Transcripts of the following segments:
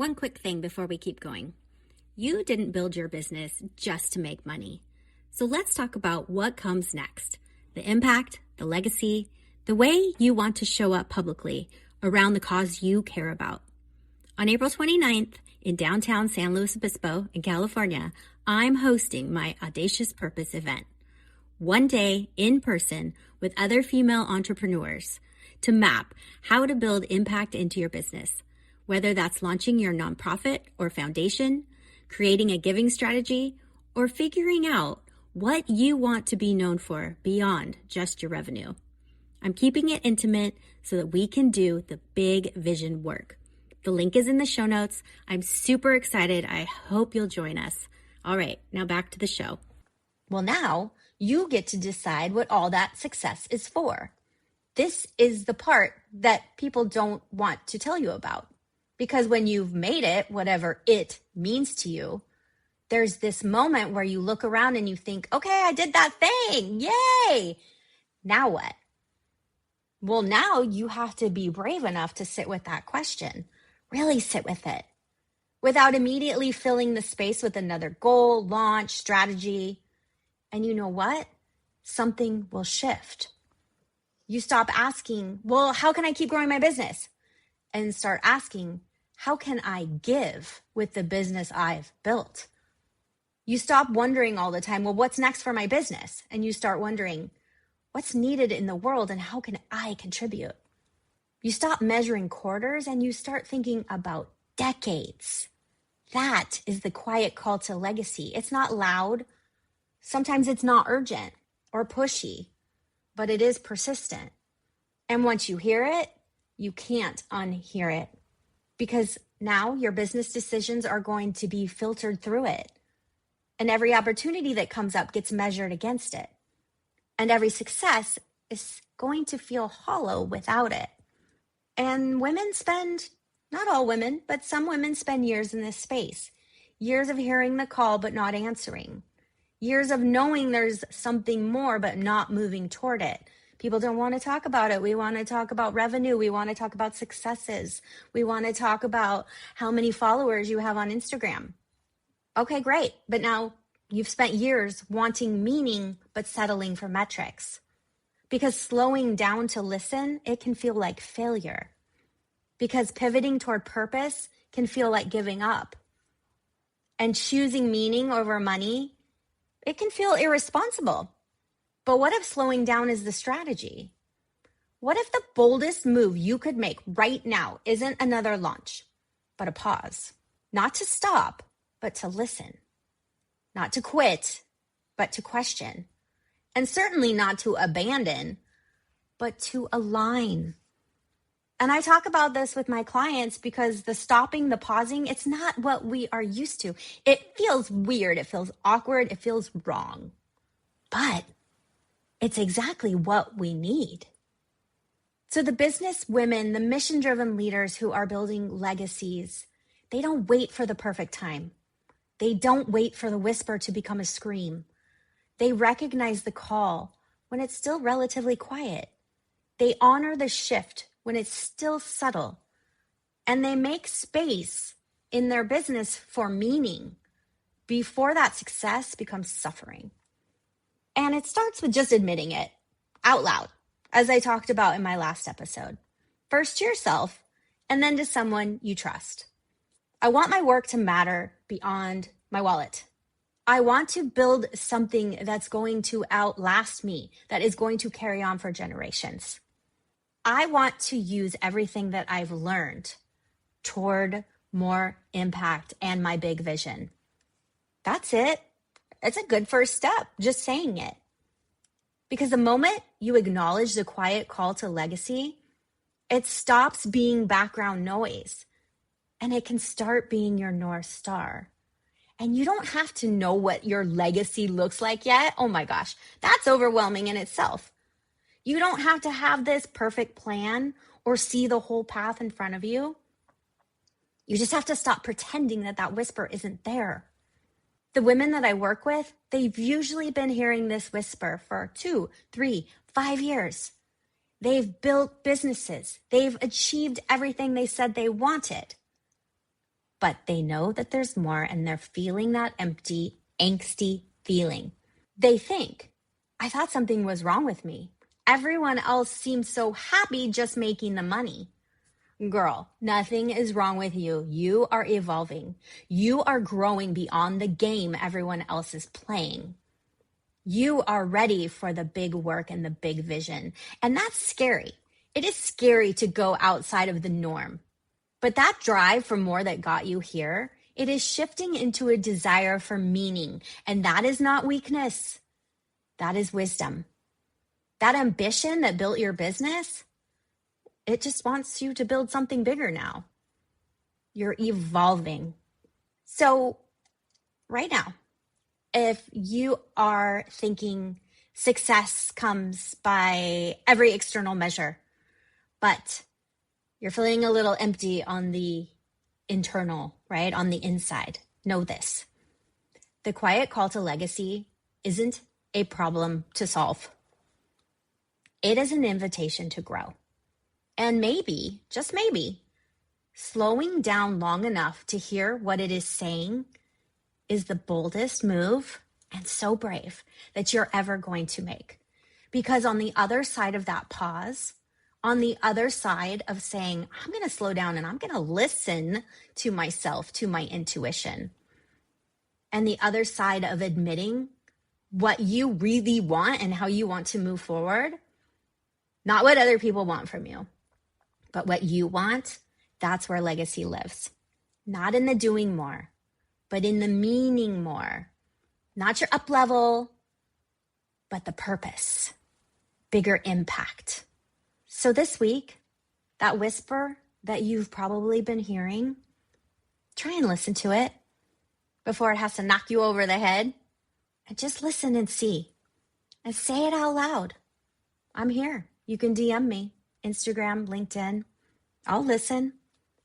One quick thing before we keep going. You didn't build your business just to make money. So let's talk about what comes next. The impact, the legacy, the way you want to show up publicly around the cause you care about. On April 29th in downtown San Luis Obispo in California, I'm hosting my Audacious Purpose event. One day in person with other female entrepreneurs to map how to build impact into your business. Whether that's launching your nonprofit or foundation, creating a giving strategy, or figuring out what you want to be known for beyond just your revenue. I'm keeping it intimate so that we can do the big vision work. The link is in the show notes. I'm super excited. I hope you'll join us. All right, now back to the show. Well, now you get to decide what all that success is for. This is the part that people don't want to tell you about. Because when you've made it, whatever it means to you, there's this moment where you look around and you think, okay, I did that thing. Yay. Now what? Well, now you have to be brave enough to sit with that question. Really sit with it without immediately filling the space with another goal, launch, strategy. And you know what? Something will shift. You stop asking, well, how can I keep growing my business? And start asking, how can I give with the business I've built? You stop wondering all the time, well, what's next for my business? And you start wondering, what's needed in the world and how can I contribute? You stop measuring quarters and you start thinking about decades. That is the quiet call to legacy. It's not loud. Sometimes it's not urgent or pushy, but it is persistent. And once you hear it, you can't unhear it. Because now your business decisions are going to be filtered through it. And every opportunity that comes up gets measured against it. And every success is going to feel hollow without it. And women spend, not all women, but some women spend years in this space. Years of hearing the call but not answering. Years of knowing there's something more but not moving toward it. People don't want to talk about it. We want to talk about revenue. We want to talk about successes. We want to talk about how many followers you have on Instagram. Okay, great. But now you've spent years wanting meaning, but settling for metrics. Because slowing down to listen, it can feel like failure. Because pivoting toward purpose can feel like giving up. And choosing meaning over money, it can feel irresponsible. But what if slowing down is the strategy? What if the boldest move you could make right now isn't another launch, but a pause? Not to stop, but to listen. Not to quit, but to question. And certainly not to abandon, but to align. And I talk about this with my clients because the stopping, the pausing, it's not what we are used to. It feels weird. It feels awkward. It feels wrong. But it's exactly what we need. So the business women, the mission-driven leaders who are building legacies, they don't wait for the perfect time. They don't wait for the whisper to become a scream. They recognize the call when it's still relatively quiet. They honor the shift when it's still subtle. And they make space in their business for meaning before that success becomes suffering. And it starts with just admitting it out loud, as I talked about in my last episode. First to yourself, and then to someone you trust. I want my work to matter beyond my wallet. I want to build something that's going to outlast me, that is going to carry on for generations. I want to use everything that I've learned toward more impact and my big vision. That's it. It's a good first step, just saying it. Because the moment you acknowledge the quiet call to legacy, it stops being background noise and it can start being your North Star. And you don't have to know what your legacy looks like yet. Oh my gosh, that's overwhelming in itself. You don't have to have this perfect plan or see the whole path in front of you. You just have to stop pretending that that whisper isn't there. The women that I work with, they've usually been hearing this whisper for 2, 3, 5 years. They've built businesses. They've achieved everything they said they wanted. but they know that there's more and they're feeling that empty, angsty feeling. They think, I thought something was wrong with me. Everyone else seems so happy just making the money. Girl, nothing is wrong with you. You are evolving. You are growing beyond the game everyone else is playing. You are ready for the big work and the big vision. And that's scary. It is scary to go outside of the norm. But that drive for more that got you here, it is shifting into a desire for meaning. And that is not weakness. That is wisdom. That ambition that built your business, it just wants you to build something bigger now. You're evolving. So right now, if you are thinking success comes by every external measure, but you're feeling a little empty on the internal, right? On the inside, know this. The quiet call to legacy isn't a problem to solve. It is an invitation to grow. And maybe, just maybe, slowing down long enough to hear what it is saying is the boldest move and so brave that you're ever going to make. Because on the other side of that pause, on the other side of saying, I'm going to slow down and I'm going to listen to myself, to my intuition, and the other side of admitting what you really want and how you want to move forward, not what other people want from you, but what you want, that's where legacy lives. Not in the doing more, but in the meaning more. Not your up level, but the purpose, bigger impact. So this week, that whisper that you've probably been hearing, try and listen to it before it has to knock you over the head. And just listen and see. And say it out loud. I'm here. You can DM me, Instagram, LinkedIn. I'll listen.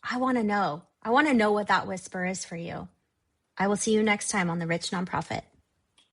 I want to know. I want to know what that whisper is for you. I will see you next time on The Rich Nonprofit.